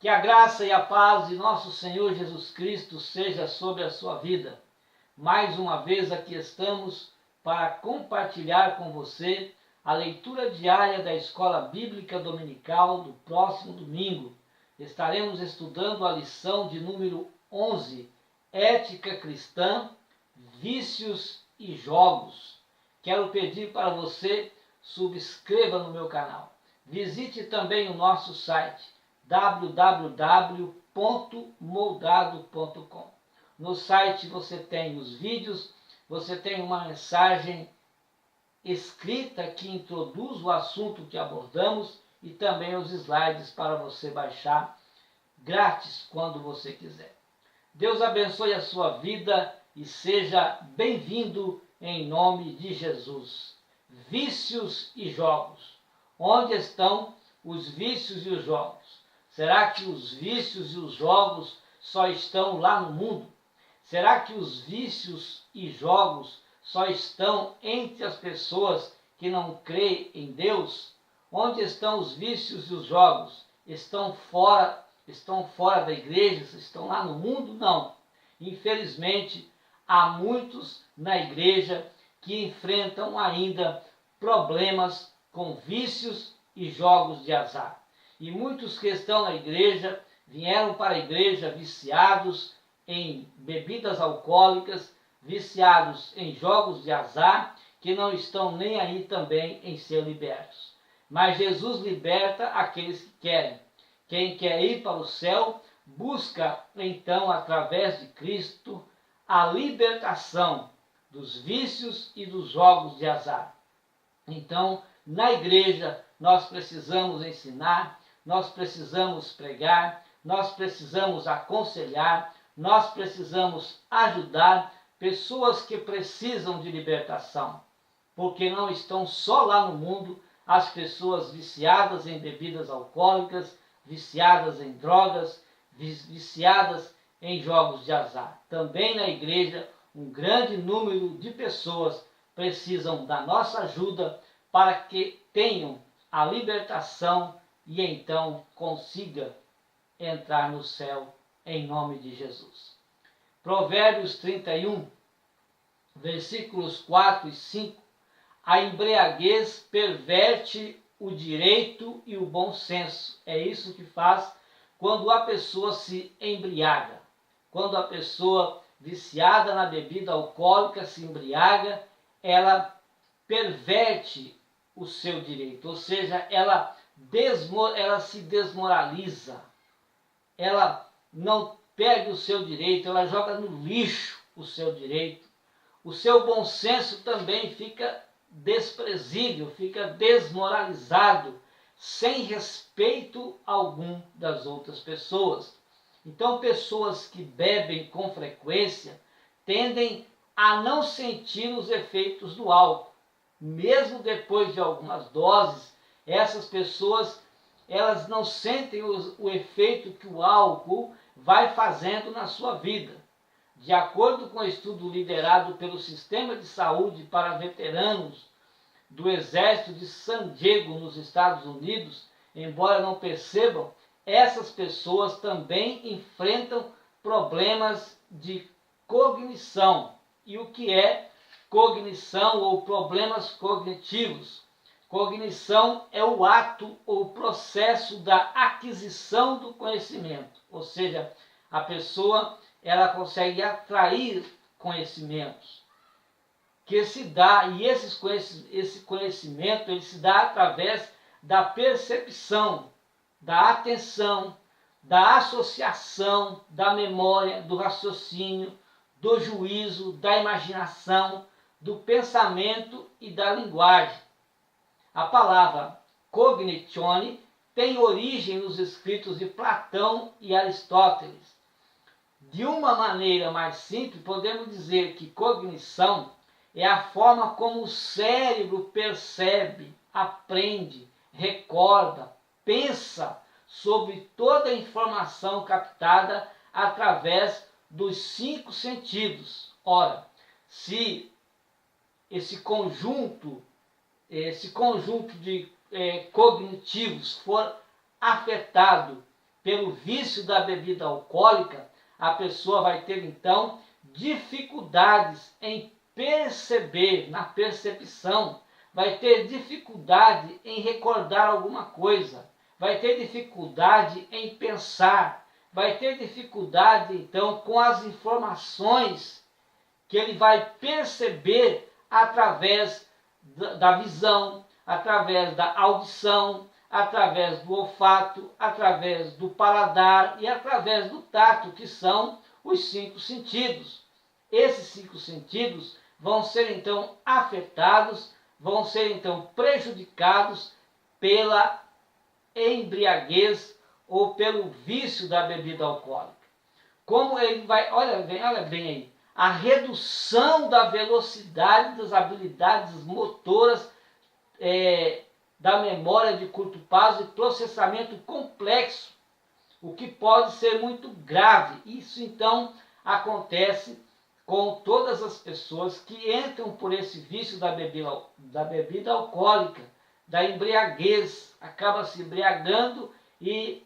Que a graça e a paz de nosso Senhor Jesus Cristo seja sobre a sua vida. Mais uma vez aqui estamos para compartilhar com você a leitura diária da Escola Bíblica Dominical do próximo domingo. Estaremos estudando a lição de número 11, Ética Cristã, Vícios e Jogos. Quero pedir para você subscreva no meu canal. Visite também o nosso site www.moldado.com. No site você tem os vídeos, você tem uma mensagem escrita que introduz o assunto que abordamos e também os slides para você baixar grátis quando você quiser. Deus abençoe a sua vida e seja bem-vindo em nome de Jesus. Vícios e jogos. Onde estão os vícios e os jogos? Será que os vícios e os jogos só estão lá no mundo? Será que os vícios e jogos só estão entre as pessoas que não creem em Deus? Onde estão os vícios e os jogos? Estão fora da igreja? Estão lá no mundo? Não. Infelizmente, há muitos na igreja que enfrentam ainda problemas com vícios e jogos de azar. E muitos que estão na igreja vieram para a igreja viciados em bebidas alcoólicas, viciados em jogos de azar, que não estão nem aí também em ser libertos. Mas Jesus liberta aqueles que querem. Quem quer ir para o céu, busca então, através de Cristo, a libertação dos vícios e dos jogos de azar. Então, na igreja, nós precisamos ensinar, nós precisamos pregar, nós precisamos aconselhar, nós precisamos ajudar pessoas que precisam de libertação, porque não estão só lá no mundo as pessoas viciadas em bebidas alcoólicas, viciadas em drogas, viciadas em jogos de azar. Também na igreja, um grande número de pessoas precisam da nossa ajuda para que tenham a libertação e então consiga entrar no céu em nome de Jesus. Provérbios 31, versículos 4 e 5. A embriaguez perverte o direito e o bom senso. É isso que faz quando a pessoa se embriaga. Quando a pessoa viciada na bebida alcoólica se embriaga, ela perverte o seu direito, ou seja, ela se desmoraliza, ela não perde o seu direito, ela joga no lixo o seu direito, o seu bom senso também fica desprezível, fica desmoralizado, sem respeito algum das outras pessoas. Então, pessoas que bebem com frequência tendem a não sentir os efeitos do álcool. Mesmo depois de algumas doses, essas pessoas elas não sentem o efeito que o álcool vai fazendo na sua vida. De acordo com o estudo liderado pelo Sistema de Saúde para Veteranos do Exército de San Diego, nos Estados Unidos, embora não percebam, essas pessoas também enfrentam problemas de cognição. E o que é cognição ou problemas cognitivos? Cognição é o ato ou processo da aquisição do conhecimento, ou seja, a pessoa ela consegue atrair conhecimentos que se dá, e esse conhecimento ele se dá através da percepção, da atenção, da associação, da memória, do raciocínio, do juízo, da imaginação, do pensamento e da linguagem. A palavra cognitione tem origem nos escritos de Platão e Aristóteles. De uma maneira mais simples, podemos dizer que cognição é a forma como o cérebro percebe, aprende, recorda, pensa sobre toda a informação captada através dos 5 sentidos. Ora, se esse conjunto de cognitivos for afetado pelo vício da bebida alcoólica, a pessoa vai ter então dificuldades em perceber, na percepção, vai ter dificuldade em recordar alguma coisa, vai ter dificuldade em pensar, vai ter dificuldade então com as informações que ele vai perceber através da visão, através da audição, através do olfato, através do paladar e através do tato, que são os 5 sentidos. Esses 5 sentidos vão ser então afetados, vão ser então prejudicados pela embriaguez ou pelo vício da bebida alcoólica. Como ele vai, olha bem aí, a redução da velocidade das habilidades motoras da memória de curto prazo e processamento complexo, o que pode ser muito grave. Isso então acontece com todas as pessoas que entram por esse vício da bebida alcoólica, da embriaguez, acaba se embriagando e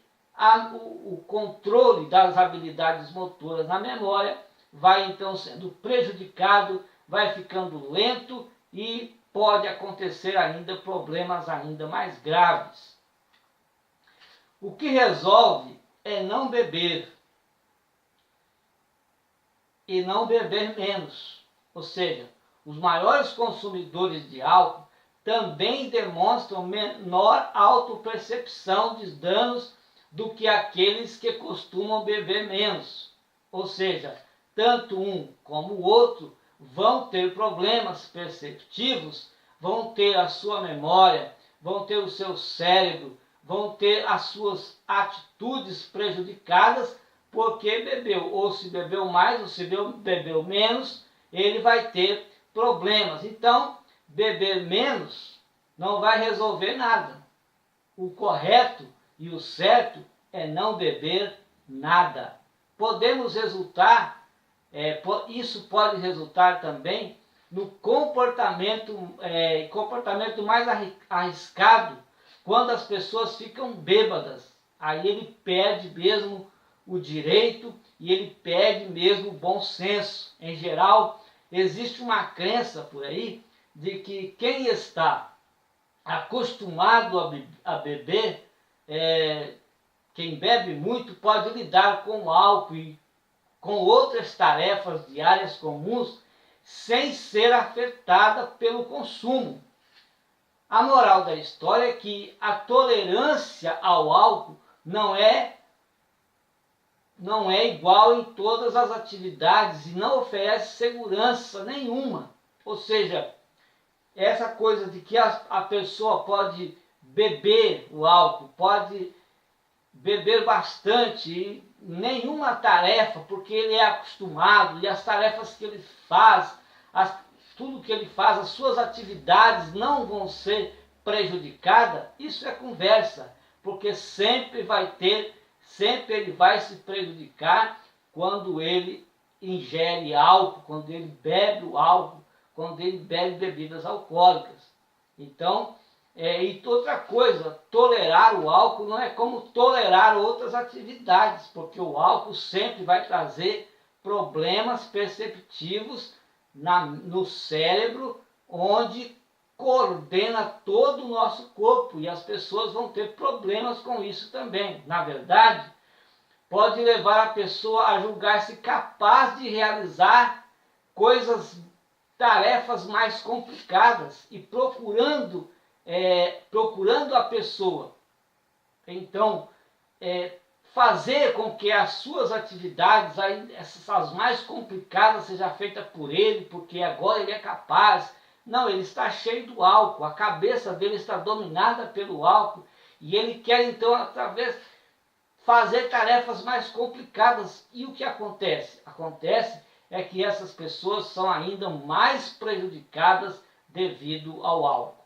o controle das habilidades motoras na memória vai então sendo prejudicado, vai ficando lento e pode acontecer ainda problemas ainda mais graves. O que resolve é não beber e não beber menos. Ou seja, os maiores consumidores de álcool também demonstram menor autopercepção de danos do que aqueles que costumam beber menos. Ou seja, tanto um como o outro vão ter problemas perceptivos, vão ter a sua memória, vão ter o seu cérebro, vão ter as suas atitudes prejudicadas porque bebeu. Ou se bebeu mais ou se bebeu menos, ele vai ter problemas. Então, beber menos não vai resolver nada. O correto e o certo é não beber nada. Podemos resultar, isso pode resultar também no comportamento mais arriscado, quando as pessoas ficam bêbadas. Aí ele perde mesmo o direito e ele perde mesmo o bom senso. Em geral, existe uma crença por aí de que quem está acostumado a beber, quem bebe muito, pode lidar com o álcool e com outras tarefas diárias comuns sem ser afetada pelo consumo. A moral da história é que a tolerância ao álcool não é igual em todas as atividades e não oferece segurança nenhuma. Ou seja, essa coisa de que a pessoa pode beber o álcool, pode beber bastante, e nenhuma tarefa, porque ele é acostumado, e as tarefas que ele faz, tudo que ele faz, as suas atividades não vão ser prejudicadas, isso é conversa, porque sempre ele vai se prejudicar quando ele ingere álcool, quando ele bebe o álcool, quando ele bebe bebidas alcoólicas. Então, e outra coisa, tolerar o álcool não é como tolerar outras atividades, porque o álcool sempre vai trazer problemas perceptivos no cérebro, onde coordena todo o nosso corpo, e as pessoas vão ter problemas com isso também. Na verdade, pode levar a pessoa a julgar-se capaz de realizar tarefas mais complicadas e procurando a pessoa, então, fazer com que as suas atividades, as mais complicadas, seja feita por ele, porque agora ele é capaz. Não, ele está cheio do álcool, a cabeça dele está dominada pelo álcool, e ele quer então, através, fazer tarefas mais complicadas. E o que acontece? Acontece que essas pessoas são ainda mais prejudicadas devido ao álcool.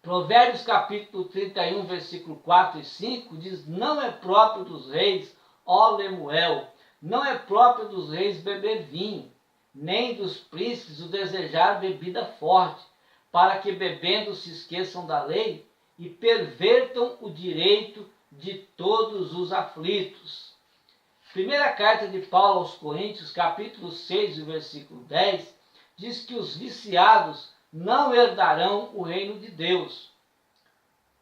Provérbios capítulo 31, versículo 4 e 5 diz: não é próprio dos reis, ó Lemuel, não é próprio dos reis beber vinho, nem dos príncipes o desejar bebida forte, para que bebendo se esqueçam da lei e pervertam o direito de todos os aflitos. Primeira carta de Paulo aos Coríntios, capítulo 6, versículo 10, diz que os viciados não herdarão o reino de Deus.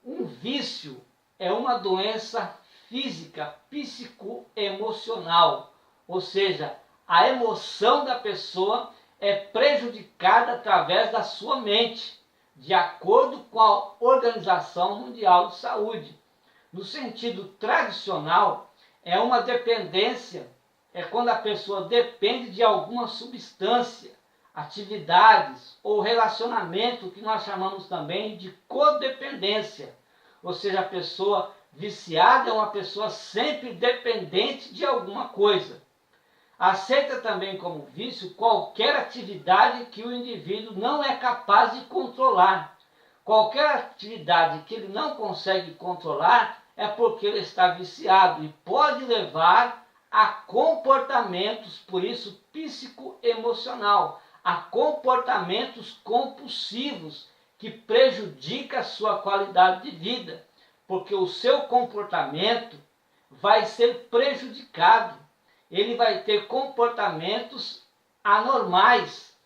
Um vício é uma doença física, psicoemocional, ou seja, a emoção da pessoa é prejudicada através da sua mente, de acordo com a Organização Mundial de Saúde. No sentido tradicional, é uma dependência, é quando a pessoa depende de alguma substância, atividades ou relacionamento, que nós chamamos também de codependência. Ou seja, a pessoa viciada é uma pessoa sempre dependente de alguma coisa. Aceita também como vício qualquer atividade que o indivíduo não é capaz de controlar. Qualquer atividade que ele não consegue controlar é porque ele está viciado e pode levar a comportamentos, por isso psicoemocional, a comportamentos compulsivos que prejudicam a sua qualidade de vida, porque o seu comportamento vai ser prejudicado. Ele vai ter comportamentos anormais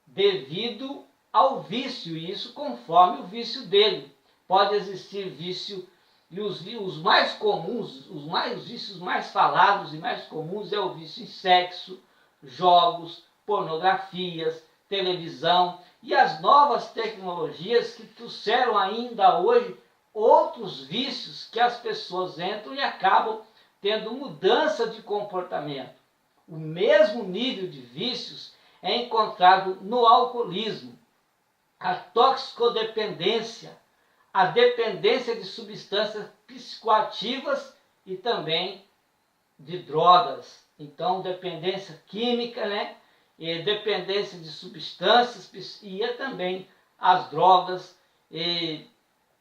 devido ao vício, e isso conforme o vício dele. Pode existir vício, e os mais comuns, os vícios mais falados e mais comuns é o vício em sexo, jogos, pornografias, televisão e as novas tecnologias que trouxeram ainda hoje outros vícios que as pessoas entram e acabam tendo mudança de comportamento. O mesmo nível de vícios é encontrado no alcoolismo, a toxicodependência, a dependência de substâncias psicoativas e também de drogas. Então, dependência química, e dependência de substâncias e também as drogas. E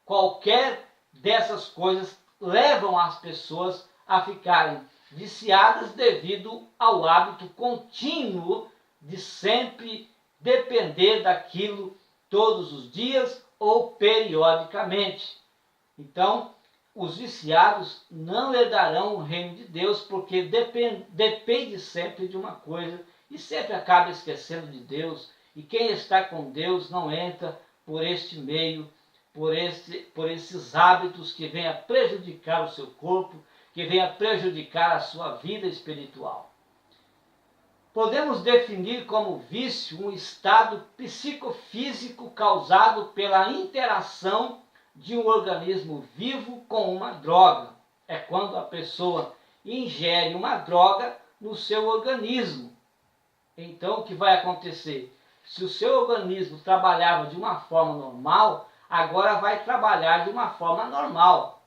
qualquer dessas coisas levam as pessoas a ficarem viciadas devido ao hábito contínuo de sempre depender daquilo todos os dias ou periodicamente. Então, os viciados não herdarão o reino de Deus, porque depende sempre de uma coisa e sempre acaba esquecendo de Deus. E quem está com Deus não entra por este meio, por esses hábitos que vêm a prejudicar o seu corpo, que vêm a prejudicar a sua vida espiritual. Podemos definir como vício um estado psicofísico causado pela interação de um organismo vivo com uma droga. É quando a pessoa ingere uma droga no seu organismo. Então, o que vai acontecer? Se o seu organismo trabalhava de uma forma normal, agora vai trabalhar de uma forma normal,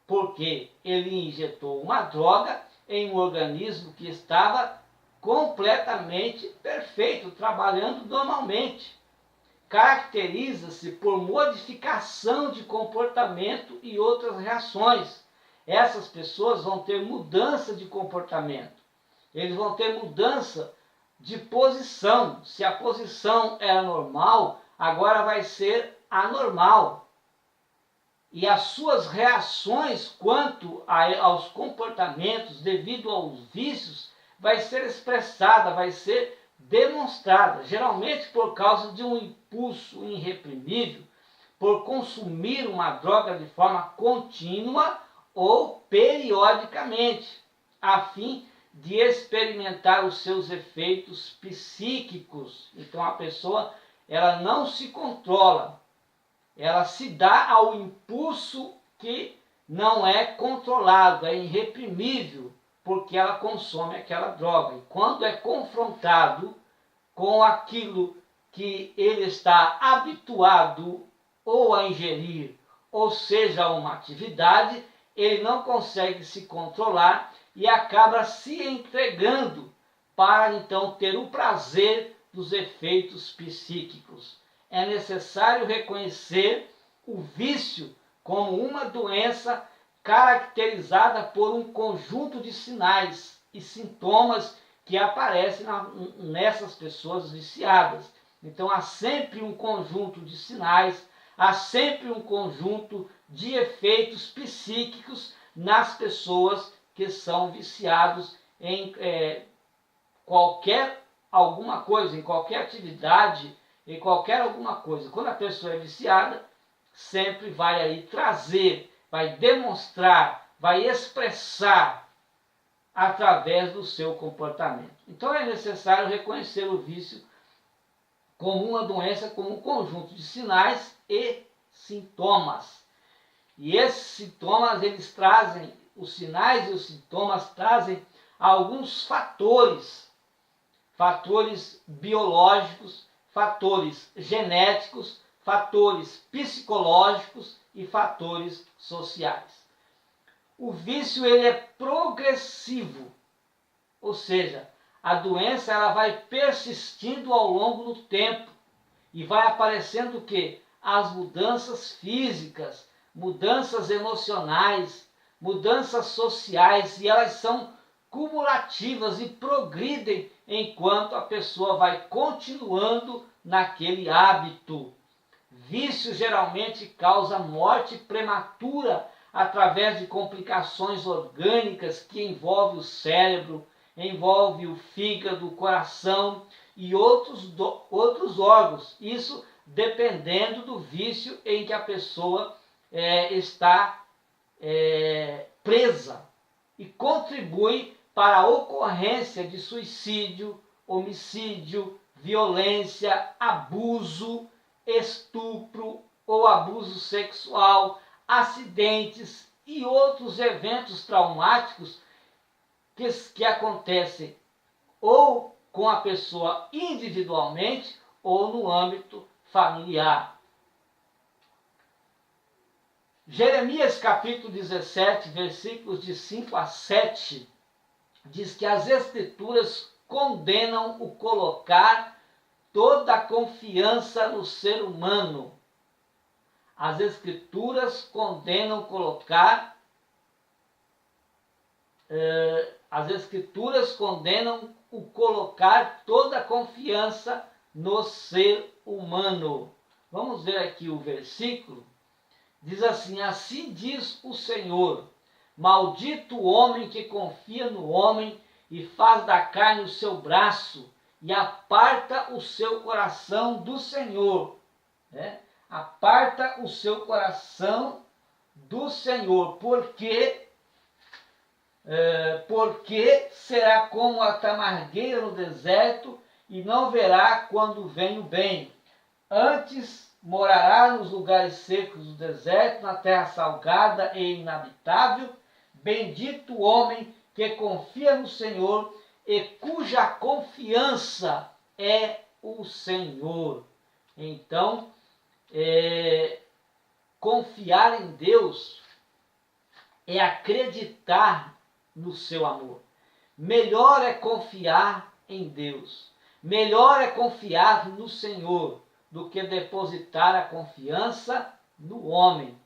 porque ele injetou uma droga em um organismo que estava completamente perfeito, trabalhando normalmente. Caracteriza-se por modificação de comportamento e outras reações. Essas pessoas vão ter mudança de comportamento. Eles vão ter mudança de posição. Se a posição era normal, agora vai ser anormal. E as suas reações quanto aos comportamentos devido aos vícios vai ser expressada, vai ser demonstrada, geralmente por causa de um impulso irreprimível, por consumir uma droga de forma contínua ou periodicamente, a fim de experimentar os seus efeitos psíquicos. Então a pessoa, ela não se controla, ela se dá ao impulso que não é controlado, é irreprimível, porque ela consome aquela droga. E quando é confrontado com aquilo que ele está habituado ou a ingerir, ou seja, uma atividade, ele não consegue se controlar e acaba se entregando para então ter o prazer dos efeitos psíquicos. É necessário reconhecer o vício como uma doença caracterizada por um conjunto de sinais e sintomas que aparecem nessas pessoas viciadas. Então há sempre um conjunto de sinais, há sempre um conjunto de efeitos psíquicos nas pessoas que são viciados em qualquer alguma coisa, em qualquer atividade, em qualquer alguma coisa. Quando a pessoa é viciada, sempre vai aí trazer, vai demonstrar, vai expressar através do seu comportamento. Então é necessário reconhecer o vício como uma doença, como um conjunto de sinais e sintomas. E esses sintomas, eles trazem, os sinais e os sintomas trazem alguns fatores biológicos, fatores genéticos, fatores psicológicos e fatores sociais. O vício, ele é progressivo, ou seja, a doença ela vai persistindo ao longo do tempo e vai aparecendo o quê? As mudanças físicas, mudanças emocionais, mudanças sociais, e elas são cumulativas e progridem enquanto a pessoa vai continuando naquele hábito. Vício geralmente causa morte prematura através de complicações orgânicas que envolvem o cérebro, envolve o fígado, o coração e outros órgãos. Isso dependendo do vício em que a pessoa está presa, e contribui para a ocorrência de suicídio, homicídio, violência, abuso, estupro ou abuso sexual, acidentes e outros eventos traumáticos que acontecem ou com a pessoa individualmente ou no âmbito familiar. Jeremias capítulo 17, versículos de 5 a 7, diz que as Escrituras condenam o colocar toda a confiança no ser humano. As Escrituras condenam colocar o colocar toda a confiança no ser humano. Vamos ver aqui o versículo. Diz assim: assim diz o Senhor, maldito o homem que confia no homem e faz da carne o seu braço e aparta o seu coração do Senhor. Aparta o seu coração do Senhor, porque será como a tamargueira no deserto e não verá quando vem o bem. Antes morará nos lugares secos do deserto, na terra salgada e inabitável. Bendito o homem que confia no Senhor e cuja confiança é o Senhor. Então, confiar em Deus é acreditar no seu amor. Melhor é confiar em Deus. Melhor é confiar no Senhor do que depositar a confiança no homem.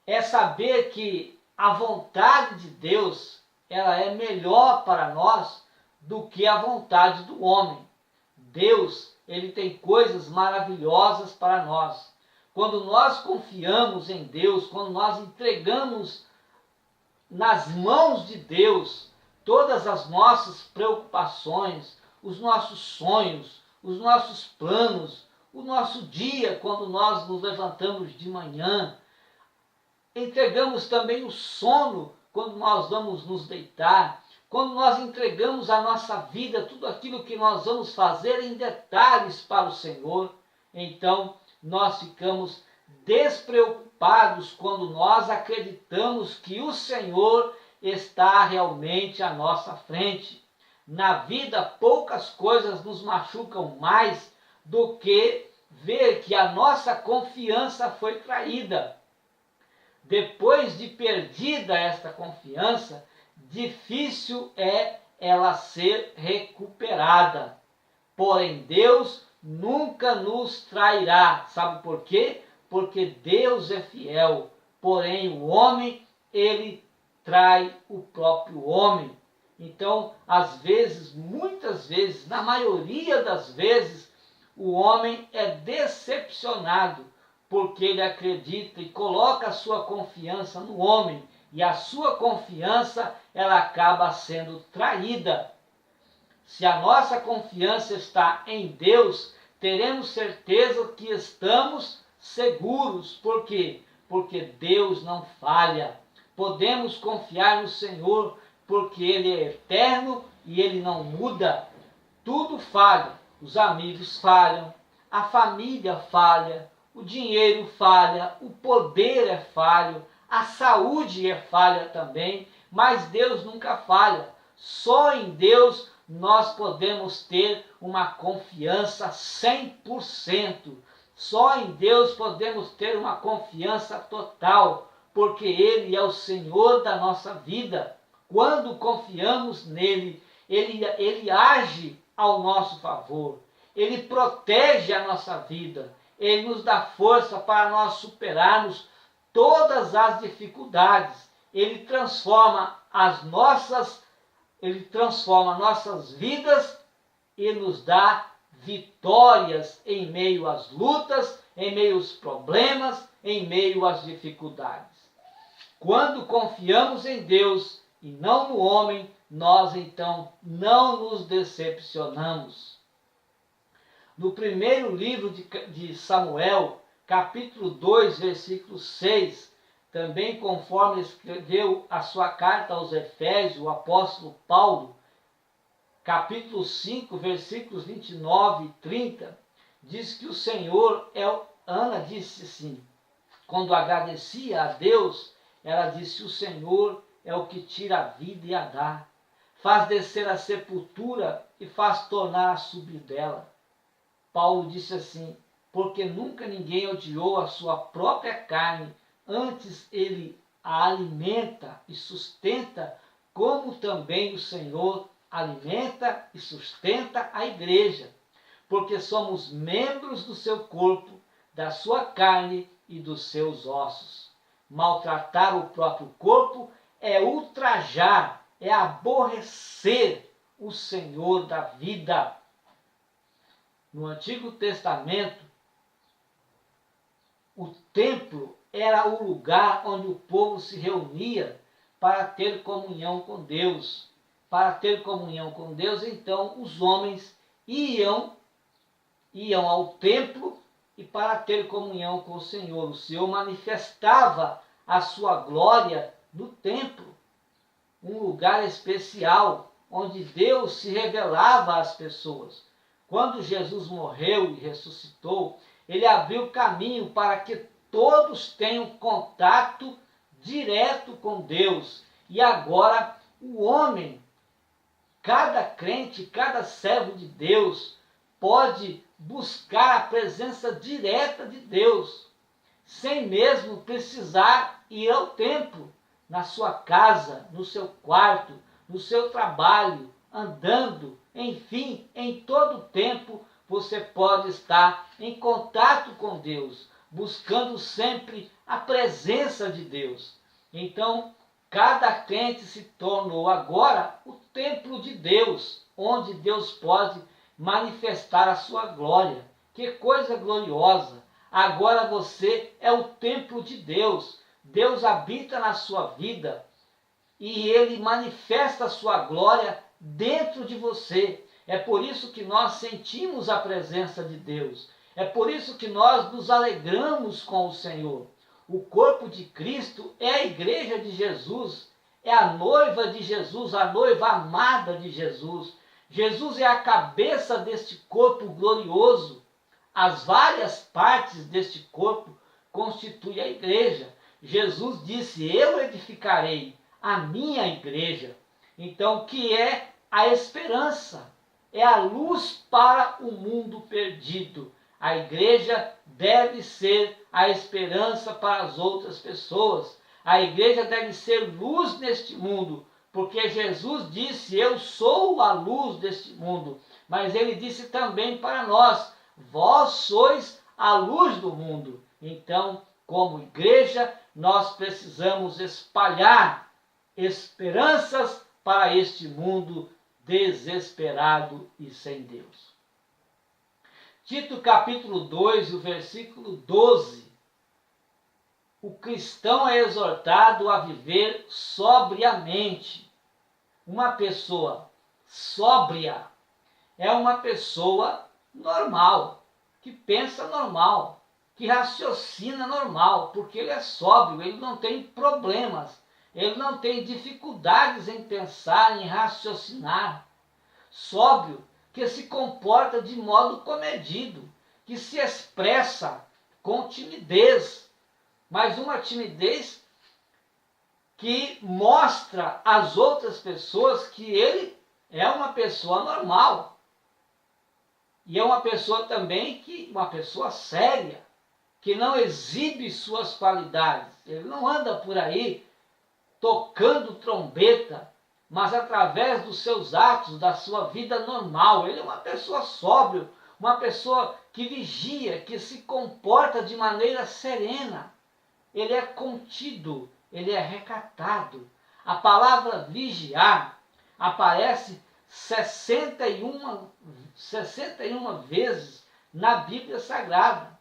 É saber que a vontade de Deus, ela é melhor para nós do que a vontade do homem. Deus, ele tem coisas maravilhosas para nós. Quando nós confiamos em Deus, quando nós entregamos nas mãos de Deus todas as nossas preocupações, os nossos sonhos, os nossos planos, o nosso dia, quando nós nos levantamos de manhã, entregamos também o sono quando nós vamos nos deitar, quando nós entregamos a nossa vida, tudo aquilo que nós vamos fazer em detalhes para o Senhor, então nós ficamos despreocupados quando nós acreditamos que o Senhor está realmente à nossa frente. Na vida, poucas coisas nos machucam mais do que ver que a nossa confiança foi traída. Depois de perdida esta confiança, difícil é ela ser recuperada. Porém, Deus nunca nos trairá. Sabe por quê? Porque Deus é fiel. Porém, o homem, ele trai o próprio homem. Então, às vezes, muitas vezes, na maioria das vezes, o homem é decepcionado porque ele acredita e coloca a sua confiança no homem, e a sua confiança ela acaba sendo traída. Se a nossa confiança está em Deus, teremos certeza que estamos seguros. Por quê? Porque Deus não falha. Podemos confiar no Senhor, porque Ele é eterno e Ele não muda. Tudo falha. Os amigos falham, a família falha, o dinheiro falha, o poder é falho, a saúde é falha também, mas Deus nunca falha. Só em Deus nós podemos ter uma confiança 100%. Só em Deus podemos ter uma confiança total, porque Ele é o Senhor da nossa vida. Quando confiamos nele, Ele age ao nosso favor. Ele protege a nossa vida. Ele nos dá força para nós superarmos todas as dificuldades. Ele transforma nossas vidas e nos dá vitórias em meio às lutas, em meio aos problemas, em meio às dificuldades. Quando confiamos em Deus e não no homem, nós então não nos decepcionamos. No primeiro livro de Samuel, capítulo 2, versículo 6, também conforme escreveu a sua carta aos Efésios, o apóstolo Paulo, capítulo 5, versículos 29 e 30, diz que o Senhor Ana disse assim, quando agradecia a Deus, ela disse, o Senhor é o que tira a vida e a dá, faz descer a sepultura e faz tornar a subir dela. Paulo disse assim, porque nunca ninguém odiou a sua própria carne, antes ele a alimenta e sustenta, como também o Senhor alimenta e sustenta a igreja, porque somos membros do seu corpo, da sua carne e dos seus ossos. Maltratar o próprio corpo é ultrajar, é aborrecer o Senhor da vida. No Antigo Testamento, o templo era o lugar onde o povo se reunia para ter comunhão com Deus. Para ter comunhão com Deus, então os homens iam ao templo e para ter comunhão com o Senhor. O Senhor manifestava a sua glória no templo, um lugar especial onde Deus se revelava às pessoas. Quando Jesus morreu e ressuscitou, ele abriu caminho para que todos tenham contato direto com Deus. E agora o homem, cada crente, cada servo de Deus, pode buscar a presença direta de Deus, sem mesmo precisar ir ao templo, na sua casa, no seu quarto, no seu trabalho, andando, enfim, em todo tempo você pode estar em contato com Deus, buscando sempre a presença de Deus. Então, cada crente se tornou agora o templo de Deus, onde Deus pode manifestar a sua glória. Que coisa gloriosa! Agora você é o templo de Deus. Deus habita na sua vida e Ele manifesta a sua glória dentro de você. É por isso que nós sentimos a presença de Deus. É por isso que nós nos alegramos com o Senhor. O corpo de Cristo é a igreja de Jesus, é a noiva de Jesus, a noiva amada de Jesus. Jesus é a cabeça deste corpo glorioso. As várias partes deste corpo constituem a igreja. Jesus disse, eu edificarei a minha igreja. Então, que é a esperança? É a luz para o mundo perdido. A igreja deve ser a esperança para as outras pessoas. A igreja deve ser luz neste mundo, porque Jesus disse, eu sou a luz deste mundo. Mas ele disse também para nós, vós sois a luz do mundo. Então, como igreja, nós precisamos espalhar esperanças para este mundo desesperado e sem Deus. Tito capítulo 2, o versículo 12, o cristão é exortado a viver sobriamente. Uma pessoa sóbria é uma pessoa normal, que pensa normal, que raciocina normal, porque ele é sóbrio, ele não tem problemas, ele não tem dificuldades em pensar, em raciocinar. Sóbrio, que se comporta de modo comedido, que se expressa com timidez, mas uma timidez que mostra às outras pessoas que ele é uma pessoa normal. E é uma pessoa também uma pessoa séria, que não exibe suas qualidades. Ele não anda por aí tocando trombeta, mas através dos seus atos, da sua vida normal. Ele é uma pessoa sóbria, uma pessoa que vigia, que se comporta de maneira serena. Ele é contido, ele é recatado. A palavra vigiar aparece 61 vezes na Bíblia Sagrada.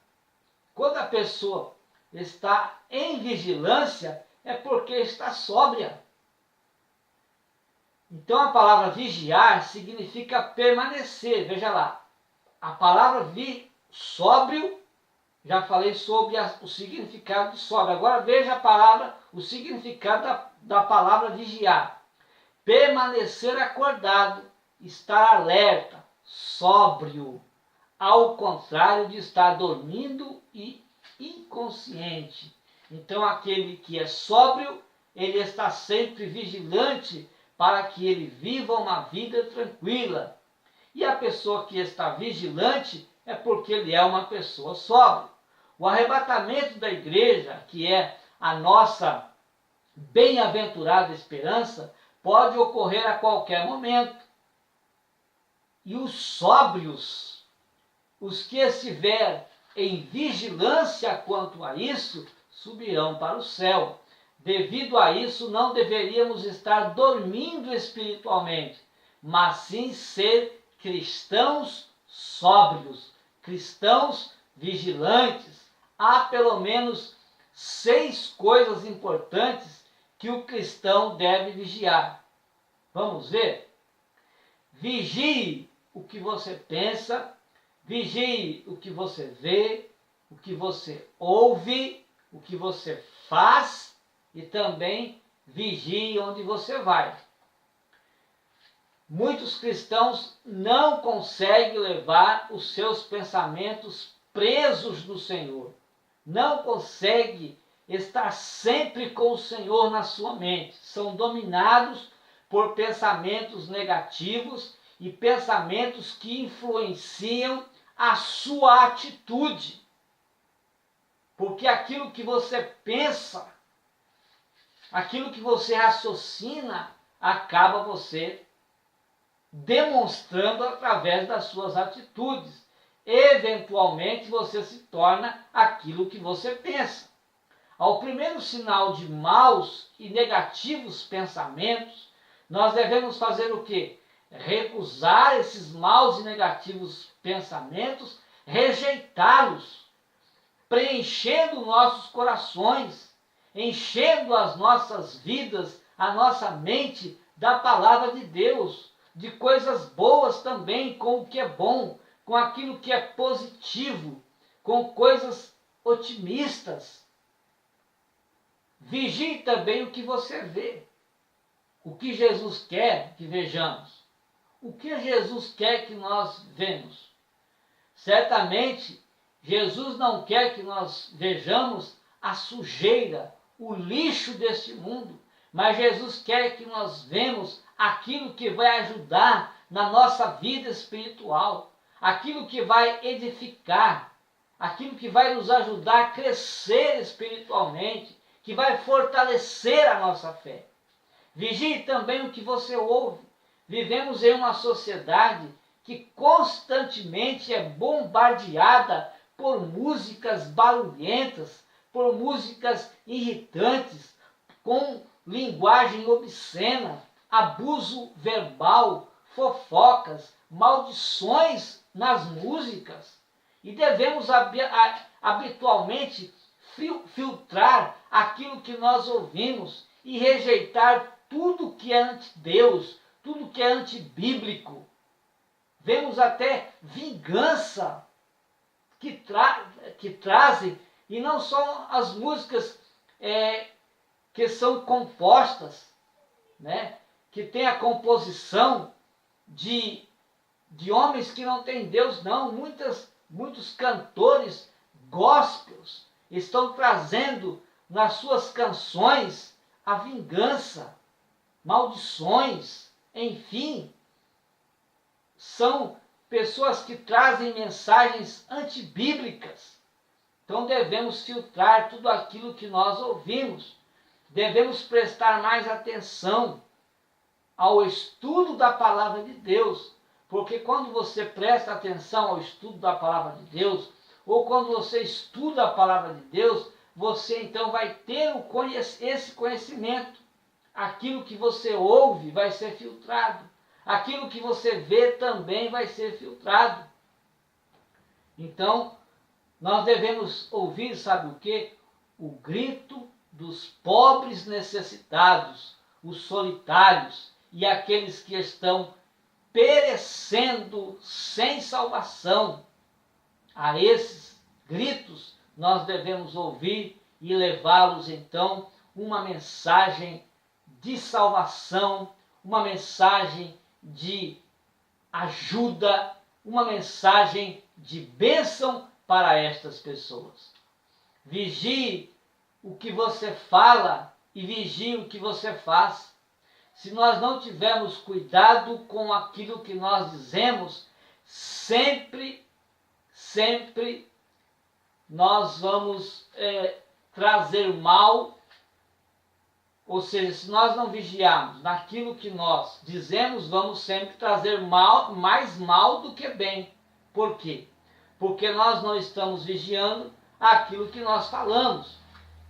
Quando a pessoa está em vigilância, é porque está sóbria. Então a palavra vigiar significa permanecer. Veja lá, a palavra sóbrio, já falei sobre o significado de sóbrio. Agora veja o significado da palavra vigiar. Permanecer acordado, estar alerta, sóbrio, ao contrário de estar dormindo e inconsciente. Então aquele que é sóbrio, ele está sempre vigilante para que ele viva uma vida tranquila. E a pessoa que está vigilante é porque ele é uma pessoa sóbria. O arrebatamento da igreja, que é a nossa bem-aventurada esperança, pode ocorrer a qualquer momento. E os sóbrios, os que estiver em vigilância quanto a isso, subirão para o céu. Devido a isso, não deveríamos estar dormindo espiritualmente, mas sim ser cristãos sóbrios, cristãos vigilantes. Há pelo menos 6 coisas importantes que o cristão deve vigiar. Vamos ver? Vigie o que você pensa, vigie o que você vê, o que você ouve, o que você faz e também vigie onde você vai. Muitos cristãos não conseguem levar os seus pensamentos presos no Senhor. Não conseguem estar sempre com o Senhor na sua mente. São dominados por pensamentos negativos e pensamentos que influenciam a sua atitude. Porque aquilo que você pensa, aquilo que você raciocina, acaba você demonstrando através das suas atitudes. Eventualmente você se torna aquilo que você pensa. Ao primeiro sinal de maus e negativos pensamentos, nós devemos fazer o quê? Recusar esses maus e negativos pensamentos, rejeitá-los, preenchendo nossos corações, enchendo as nossas vidas, a nossa mente da palavra de Deus, de coisas boas também, com o que é bom, com aquilo que é positivo, com coisas otimistas. Vigie também o que você vê, o que Jesus quer que vejamos, o que Jesus quer que nós vemos. Certamente, Jesus não quer que nós vejamos a sujeira, o lixo deste mundo, mas Jesus quer que nós vemos aquilo que vai ajudar na nossa vida espiritual, aquilo que vai edificar, aquilo que vai nos ajudar a crescer espiritualmente, que vai fortalecer a nossa fé. Vigie também o que você ouve. Vivemos em uma sociedade que constantemente é bombardeada por músicas barulhentas, por músicas irritantes, com linguagem obscena, abuso verbal, fofocas, maldições nas músicas. E devemos habitualmente filtrar aquilo que nós ouvimos e rejeitar tudo que é anti-Deus, tudo que é antibíblico. Vemos até vingança que trazem, e não só as músicas que são compostas, né? Que tem a composição de homens que não têm Deus, não. Muitos cantores gospels estão trazendo nas suas canções a vingança, maldições, enfim. São pessoas que trazem mensagens antibíblicas. Então devemos filtrar tudo aquilo que nós ouvimos. Devemos prestar mais atenção ao estudo da palavra de Deus. Porque quando você presta atenção ao estudo da palavra de Deus, ou quando você estuda a palavra de Deus, você então vai ter esse conhecimento. Aquilo que você ouve vai ser filtrado. Aquilo que você vê também vai ser filtrado. Então, nós devemos ouvir, sabe o quê? O grito dos pobres necessitados, os solitários e aqueles que estão perecendo sem salvação. A esses gritos nós devemos ouvir e levá-los então uma mensagem de salvação, uma mensagem de ajuda, uma mensagem de bênção para estas pessoas. Vigie o que você fala e vigie o que você faz. Se nós não tivermos cuidado com aquilo que nós dizemos, sempre nós vamos trazer mal. Ou seja, se nós não vigiarmos naquilo que nós dizemos, vamos sempre trazer mais mal do que bem. Por quê? Porque nós não estamos vigiando aquilo que nós falamos.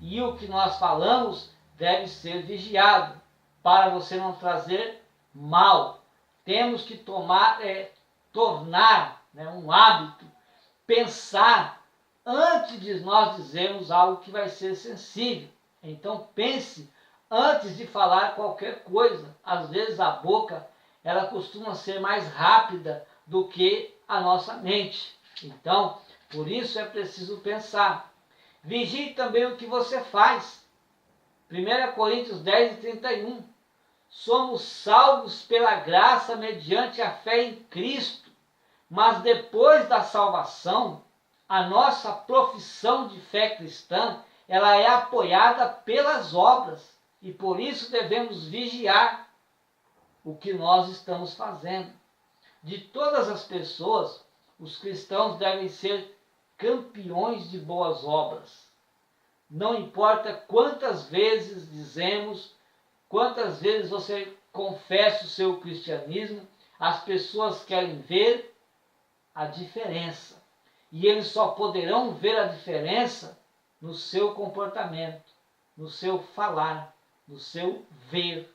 E o que nós falamos deve ser vigiado, para você não trazer mal. Temos que tornar um hábito, pensar antes de nós dizermos algo que vai ser sensível. Então pense antes de falar qualquer coisa. Às vezes a boca, ela costuma ser mais rápida do que a nossa mente. Então, por isso é preciso pensar. Vigie também o que você faz. 1 Coríntios 10:31. Somos salvos pela graça mediante a fé em Cristo. Mas depois da salvação, a nossa profissão de fé cristã, ela é apoiada pelas obras. E por isso devemos vigiar o que nós estamos fazendo. De todas as pessoas, os cristãos devem ser campeões de boas obras. Não importa quantas vezes dizemos, quantas vezes você confessa o seu cristianismo, as pessoas querem ver a diferença. E eles só poderão ver a diferença no seu comportamento, no seu falar, no seu ver.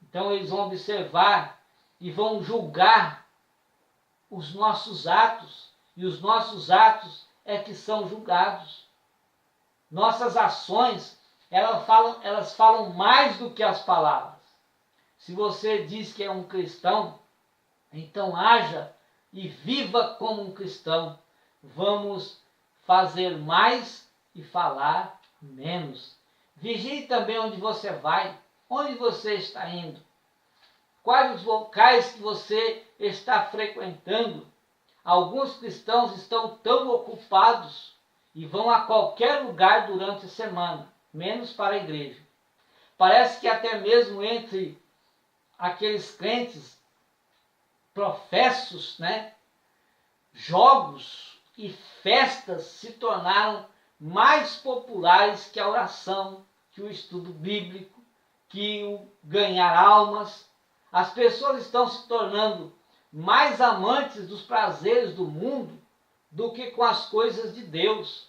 Então eles vão observar e vão julgar os nossos atos, e os nossos atos é que são julgados. Nossas ações, elas falam mais do que as palavras. Se você diz que é um cristão, então haja e viva como um cristão. Vamos fazer mais e falar menos. Vigie também onde você vai, onde você está indo, quais os locais que você está frequentando. Alguns cristãos estão tão ocupados e vão a qualquer lugar durante a semana, menos para a igreja. Parece que até mesmo entre aqueles crentes professos, jogos e festas se tornaram mais populares que a oração, que o estudo bíblico, que o ganhar almas. As pessoas estão se tornando mais amantes dos prazeres do mundo do que com as coisas de Deus.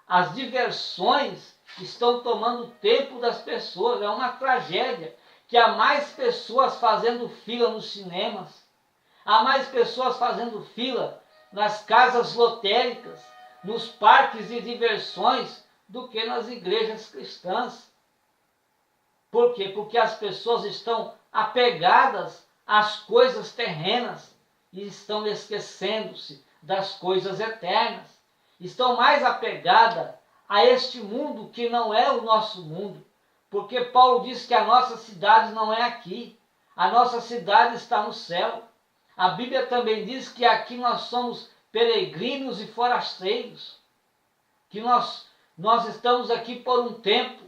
As diversões estão tomando tempo das pessoas. É uma tragédia que há mais pessoas fazendo fila nos cinemas, há mais pessoas fazendo fila nas casas lotéricas nos parques de diversões do que nas igrejas cristãs. Por quê? Porque as pessoas estão apegadas às coisas terrenas e estão esquecendo-se das coisas eternas. Estão mais apegadas a este mundo que não é o nosso mundo. Porque Paulo diz que a nossa cidade não é aqui. A nossa cidade está no céu. A Bíblia também diz que aqui nós somos peregrinos e forasteiros. Que nós estamos aqui por um tempo.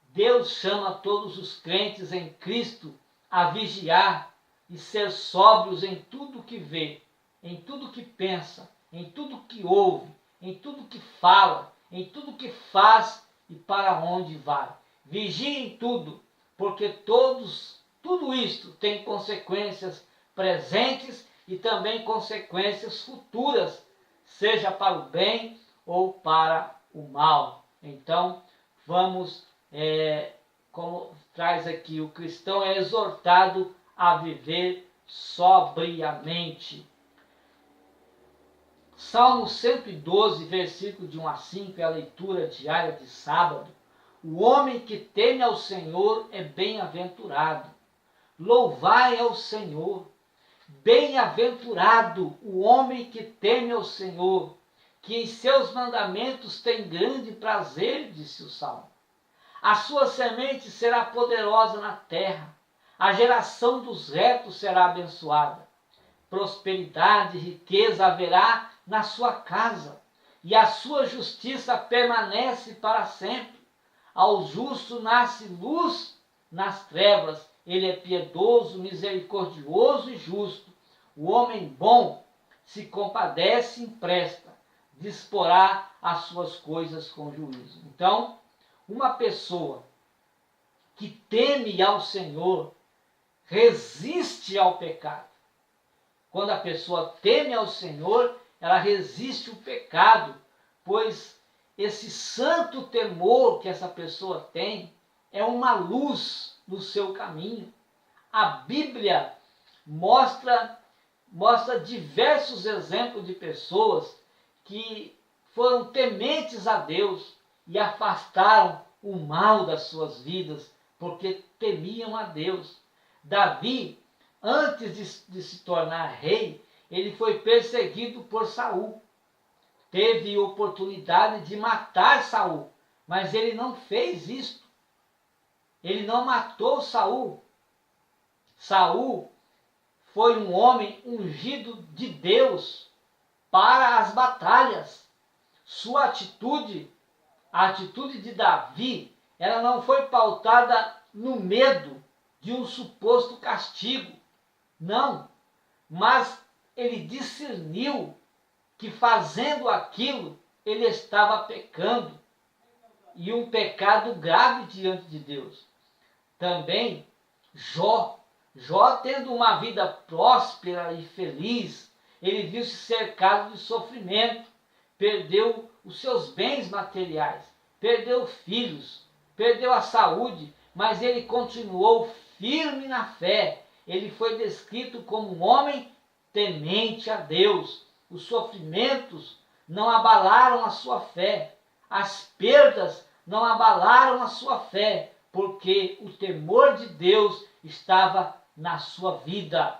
Deus chama todos os crentes em Cristo a vigiar e ser sóbrios em tudo que vê, em tudo que pensa, em tudo que ouve, em tudo que fala, em tudo que faz e para onde vai. Vigiem tudo, porque tudo isto tem consequências presentes e também consequências futuras, seja para o bem ou para o mal. Então, vamos, como traz aqui, o cristão é exortado a viver sobriamente. Salmo 112, versículo de 1 a 5, é a leitura diária de sábado. O homem que teme ao Senhor é bem-aventurado. Louvai ao Senhor. Bem-aventurado o homem que teme ao Senhor, que em seus mandamentos tem grande prazer, disse o Salmo. A sua semente será poderosa na terra. A geração dos retos será abençoada. Prosperidade e riqueza haverá na sua casa, e a sua justiça permanece para sempre. Ao justo nasce luz nas trevas. Ele é piedoso, misericordioso e justo. O homem bom se compadece e empresta, disporá as suas coisas com juízo. Então, uma pessoa que teme ao Senhor resiste ao pecado. Quando a pessoa teme ao Senhor, ela resiste o pecado, pois esse santo temor que essa pessoa tem é uma luz no seu caminho. A Bíblia mostra diversos exemplos de pessoas que foram tementes a Deus e afastaram o mal das suas vidas, porque temiam a Deus. Davi, antes de se tornar rei, ele foi perseguido por Saul. Teve oportunidade de matar Saul, mas ele não fez isto. Ele não matou Saul. Saul foi um homem ungido de Deus para as batalhas. Sua atitude, a atitude de Davi, ela não foi pautada no medo de um suposto castigo. Não, mas ele discerniu que fazendo aquilo ele estava pecando, e um pecado grave diante de Deus. Também Jó tendo uma vida próspera e feliz, ele viu-se cercado de sofrimento, perdeu os seus bens materiais, perdeu filhos, perdeu a saúde, mas ele continuou firme na fé. Ele foi descrito como um homem temente a Deus. Os sofrimentos não abalaram a sua fé, as perdas não abalaram a sua fé, porque o temor de Deus estava na sua vida.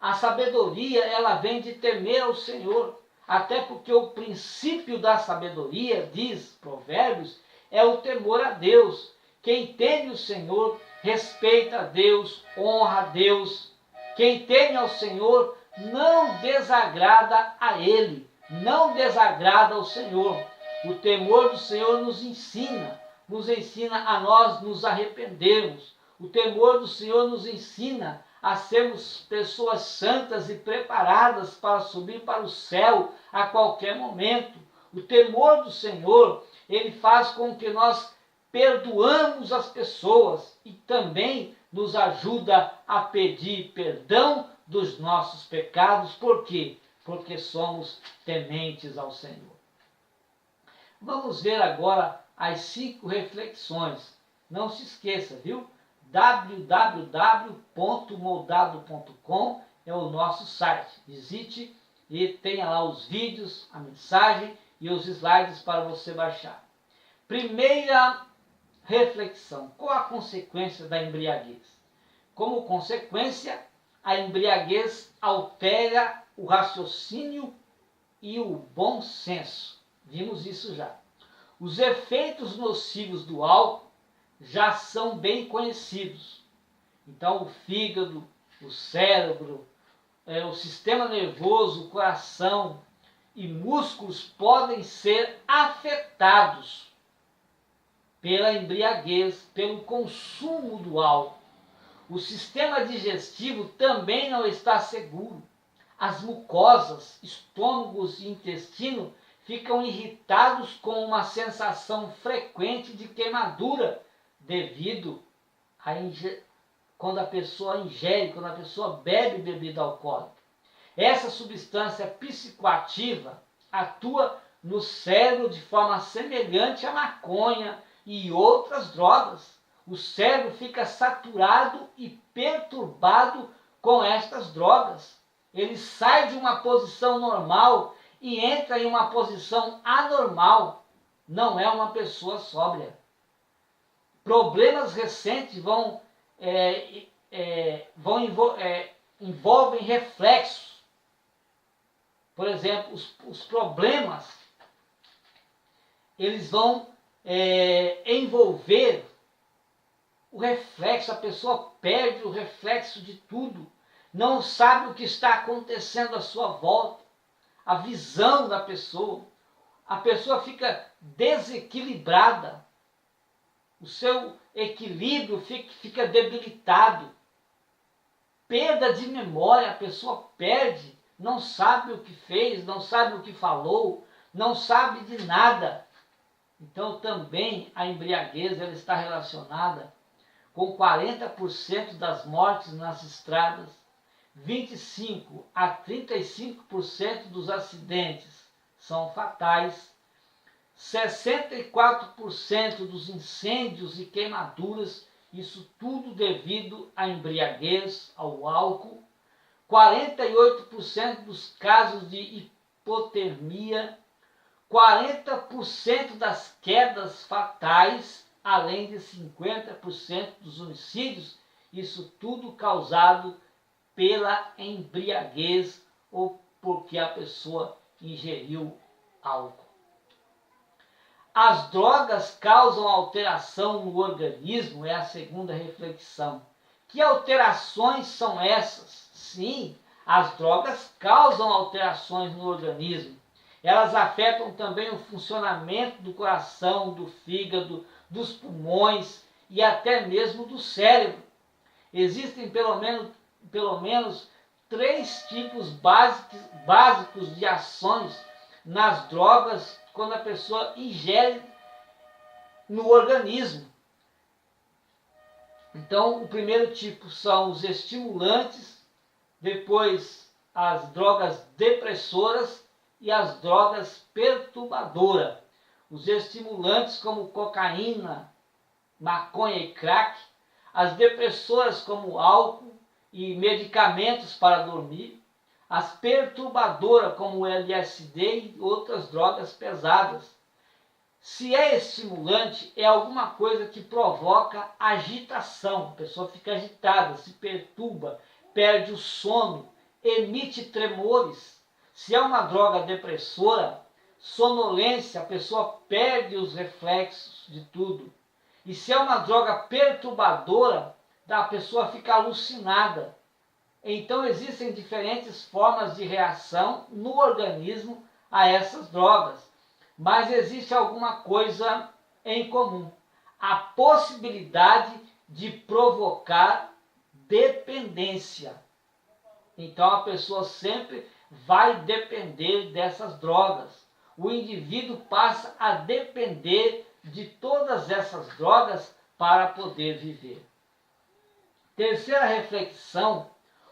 A sabedoria, ela vem de temer ao Senhor, até porque o princípio da sabedoria, diz Provérbios, é o temor a Deus. Quem teme o Senhor respeita a Deus, honra a Deus. Quem teme ao Senhor não desagrada a Ele, não desagrada ao Senhor. O temor do Senhor nos ensina a nós nos arrependermos. O temor do Senhor nos ensina a sermos pessoas santas e preparadas para subir para o céu a qualquer momento. O temor do Senhor, ele faz com que nós perdoamos as pessoas e também nos ajuda a pedir perdão dos nossos pecados. Por quê? Porque somos tementes ao Senhor. Vamos ver agora as 5 reflexões. Não se esqueça, viu? www.moldado.com é o nosso site. Visite e tenha lá os vídeos, a mensagem e os slides para você baixar. Primeira reflexão: qual a consequência da embriaguez? Como consequência, a embriaguez altera o raciocínio e o bom senso. Vimos isso já. Os efeitos nocivos do álcool já são bem conhecidos. Então, o fígado, o cérebro, o sistema nervoso, o coração e músculos podem ser afetados pela embriaguez, pelo consumo do álcool. O sistema digestivo também não está seguro. As mucosas, estômagos e intestino ficam irritados com uma sensação frequente de queimadura devido quando a pessoa ingere, quando a pessoa bebe bebida alcoólica. Essa substância psicoativa atua no cérebro de forma semelhante à maconha e outras drogas. O cérebro fica saturado e perturbado com estas drogas. Ele sai de uma posição normal e entra em uma posição anormal. Não é uma pessoa sóbria. Problemas recentes envolvem reflexos. Por exemplo, os problemas eles vão envolver o reflexo. A pessoa perde o reflexo de tudo, não sabe o que está acontecendo à sua volta, a visão da pessoa. A pessoa fica desequilibrada, o seu equilíbrio fica debilitado, perda de memória, a pessoa perde, não sabe o que fez, não sabe o que falou, não sabe de nada. Então também a embriaguez ela está relacionada com 40% das mortes nas estradas, 25 a 35% dos acidentes são fatais, 64% dos incêndios e queimaduras, isso tudo devido à embriaguez, ao álcool, 48% dos casos de hipotermia, 40% das quedas fatais, além de 50% dos homicídios, isso tudo causado pela embriaguez ou porque a pessoa ingeriu álcool. As drogas causam alteração no organismo, é a segunda reflexão. Que alterações são essas? Sim, as drogas causam alterações no organismo. Elas afetam também o funcionamento do coração, do fígado, dos pulmões e até mesmo do cérebro. Existem pelo menos 3 tipos básicos de ações nas drogas quando a pessoa ingere no organismo. Então, o primeiro tipo são os estimulantes, depois as drogas depressoras e as drogas perturbadoras. Os estimulantes como cocaína, maconha e crack, as depressoras como álcool e medicamentos para dormir, as perturbadoras como o LSD e outras drogas pesadas. Se é estimulante, é alguma coisa que provoca agitação, a pessoa fica agitada, se perturba, perde o sono, emite tremores. Se é uma droga depressora, sonolência, a pessoa perde os reflexos de tudo. E se é uma droga perturbadora, a pessoa fica alucinada. Então existem diferentes formas de reação no organismo a essas drogas. Mas existe alguma coisa em comum: a possibilidade de provocar dependência. Então a pessoa sempre vai depender dessas drogas. O indivíduo passa a depender de todas essas drogas para poder viver. Terceira reflexão: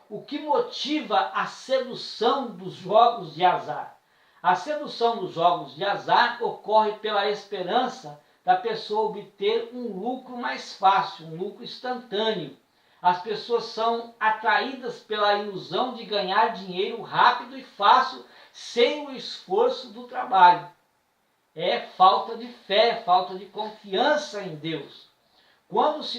o que motiva a sedução dos jogos de azar? A sedução dos jogos de azar ocorre pela esperança da pessoa obter um lucro mais fácil, um lucro instantâneo. As pessoas são atraídas pela ilusão de ganhar dinheiro rápido e fácil, sem o esforço do trabalho. É falta de fé, falta de confiança em Deus. Quando isso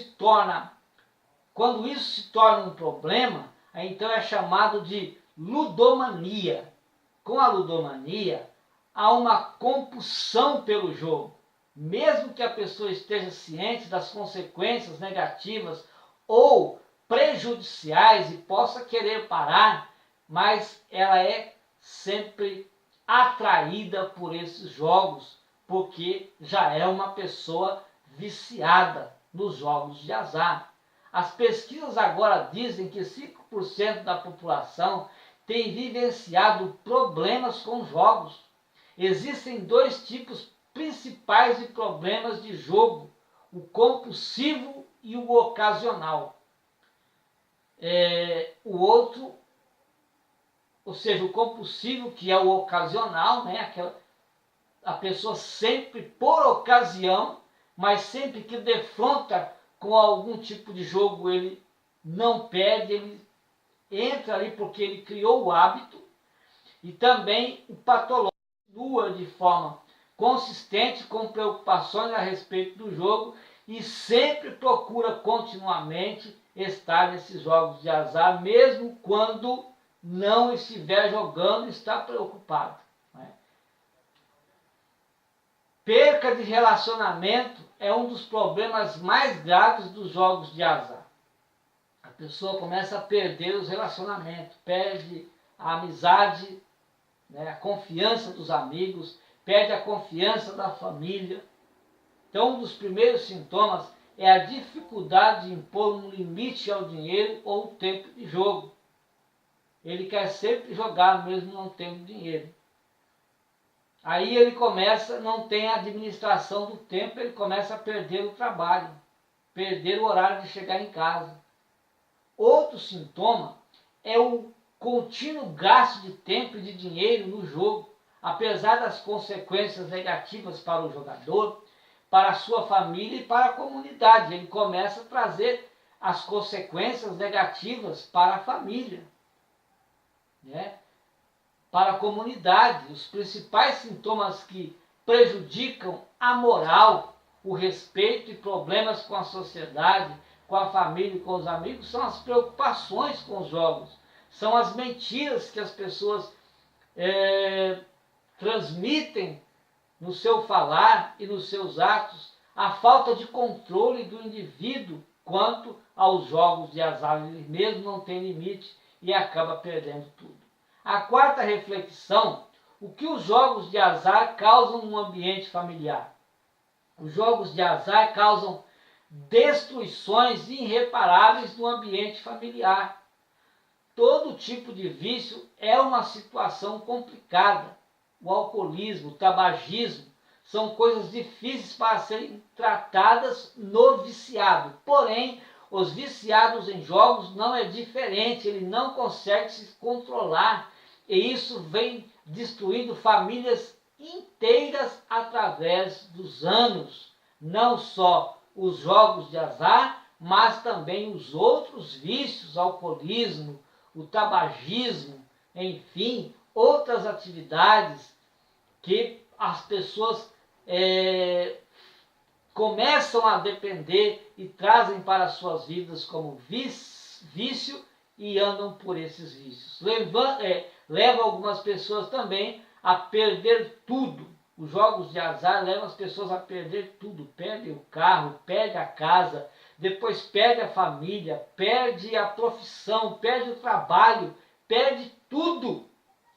se torna um problema, então é chamado de ludomania. Com a ludomania, há uma compulsão pelo jogo. Mesmo que a pessoa esteja ciente das consequências negativas ou prejudiciais e possa querer parar, mas ela é sempre atraída por esses jogos, porque já é uma pessoa viciada nos jogos de azar. As pesquisas agora dizem que 5% da população tem vivenciado problemas com jogos. Existem dois tipos principais de problemas de jogo: o compulsivo e o ocasional. O compulsivo, que é o ocasional, né? A pessoa sempre por ocasião, mas sempre que defronta com algum tipo de jogo, ele não perde, ele entra ali porque ele criou o hábito. E também o patológico atua de forma consistente, com preocupações a respeito do jogo e sempre procura continuamente estar nesses jogos de azar, mesmo quando não estiver jogando, está preocupado. Perca de relacionamento é um dos problemas mais graves dos jogos de azar. A pessoa começa a perder os relacionamentos, perde a amizade, né, a confiança dos amigos, perde a confiança da família. Então, um dos primeiros sintomas é a dificuldade de impor um limite ao dinheiro ou tempo de jogo. Ele quer sempre jogar, mesmo não tendo dinheiro. Aí ele não tem a administração do tempo, ele começa a perder o trabalho, perder o horário de chegar em casa. Outro sintoma é o contínuo gasto de tempo e de dinheiro no jogo, apesar das consequências negativas para o jogador, para a sua família e para a comunidade. Ele começa a trazer as consequências negativas para a família, né? Para a comunidade. Os principais sintomas que prejudicam a moral, o respeito e problemas com a sociedade, com a família e com os amigos são as preocupações com os jogos, são as mentiras que as pessoas transmitem no seu falar e nos seus atos, a falta de controle do indivíduo quanto aos jogos de azar. Ele mesmo não tem limite e acaba perdendo tudo. A quarta reflexão: o que os jogos de azar causam no ambiente familiar? Os jogos de azar causam destruições irreparáveis no ambiente familiar. Todo tipo de vício é uma situação complicada. O alcoolismo, o tabagismo são coisas difíceis para serem tratadas no viciado. Porém, os viciados em jogos não é diferente, ele não consegue se controlar e isso vem destruindo famílias inteiras através dos anos. Não só os jogos de azar, mas também os outros vícios, alcoolismo, o tabagismo, enfim, outras atividades que as pessoas começam a depender e trazem para suas vidas como vício e andam por esses vícios. Leva algumas pessoas também a perder tudo. Os jogos de azar levam as pessoas a perder tudo. Perde o carro, perde a casa, depois perde a família, perde a profissão, perde o trabalho, perde tudo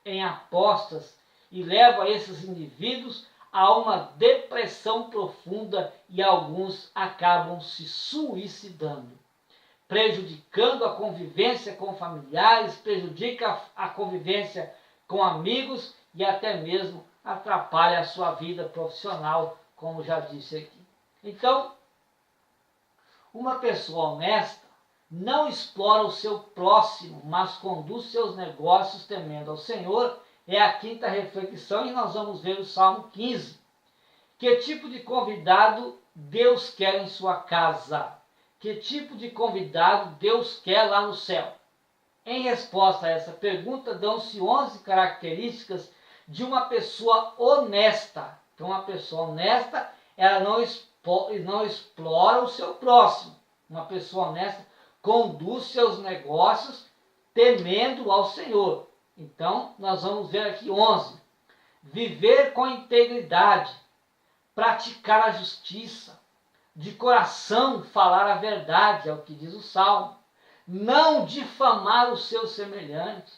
em apostas e leva esses indivíduos a uma depressão profunda e alguns acabam se suicidando, prejudicando a convivência com familiares, prejudica a convivência com amigos e até mesmo atrapalha a sua vida profissional, como já disse aqui. Então, uma pessoa honesta não explora o seu próximo, mas conduz seus negócios temendo ao Senhor. É a quinta reflexão e nós vamos ver o Salmo 15. Que tipo de convidado Deus quer em sua casa? Que tipo de convidado Deus quer lá no céu? Em resposta a essa pergunta, dão-se 11 características de uma pessoa honesta. Então, uma pessoa honesta, ela não explora o seu próximo. Uma pessoa honesta conduz seus negócios temendo ao Senhor. Então, nós vamos ver aqui 11. Viver com integridade, praticar a justiça, de coração falar a verdade, é o que diz o Salmo. Não difamar o seu semelhante,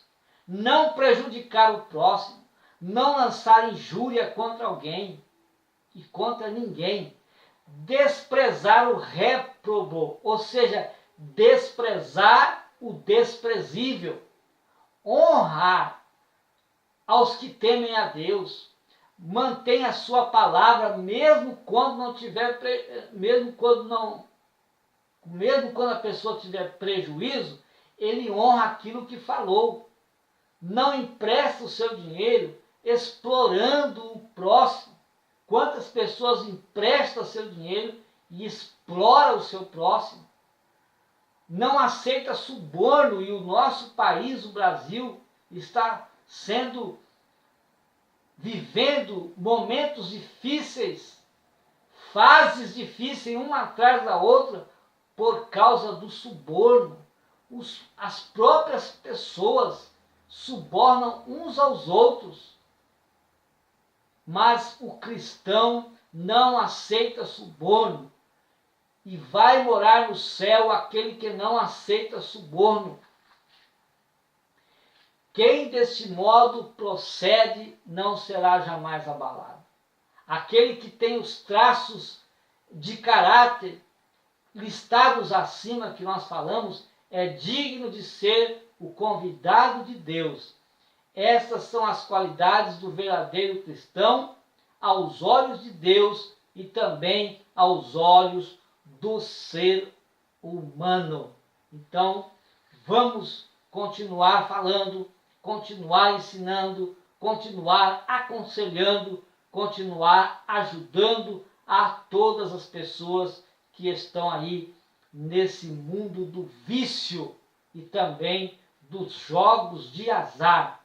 não prejudicar o próximo, não lançar injúria contra alguém e contra ninguém, desprezar o réprobo, ou seja, desprezar o desprezível, honrar aos que temem a Deus, mantém a sua palavra mesmo quando a pessoa tiver prejuízo, ele honra aquilo que falou. Não empresta o seu dinheiro explorando o próximo. Quantas pessoas emprestam seu dinheiro e exploram o seu próximo? Não aceita suborno, e o nosso país, o Brasil, está vivendo momentos difíceis, fases difíceis, uma atrás da outra, por causa do suborno. As próprias pessoas subornam uns aos outros. Mas o cristão não aceita suborno. E vai morar no céu aquele que não aceita suborno. Quem deste modo procede não será jamais abalado. Aquele que tem os traços de caráter listados acima que nós falamos é digno de ser o convidado de Deus. Estas são as qualidades do verdadeiro cristão aos olhos de Deus e também aos olhos do ser humano. Então, vamos continuar falando, continuar ensinando, continuar aconselhando, continuar ajudando a todas as pessoas que estão aí nesse mundo do vício e também dos jogos de azar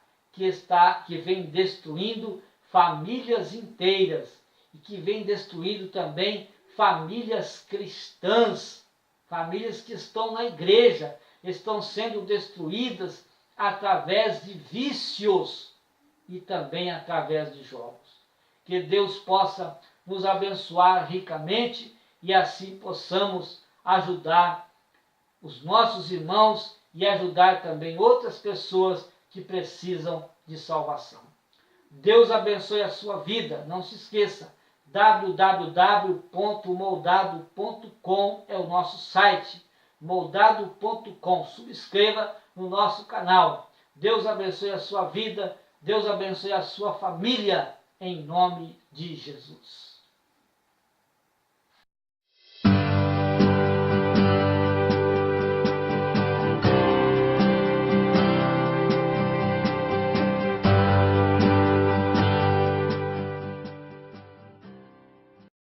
que vem destruindo famílias inteiras e que vem destruindo também famílias cristãs, famílias que estão na igreja, estão sendo destruídas através de vícios e também através de jogos. Que Deus possa nos abençoar ricamente e assim possamos ajudar os nossos irmãos e ajudar também outras pessoas que precisam de salvação. Deus abençoe a sua vida. Não se esqueça, www.moldado.com é o nosso site, moldado.com. Subscreva no nosso canal. Deus abençoe a sua vida, Deus abençoe a sua família, em nome de Jesus.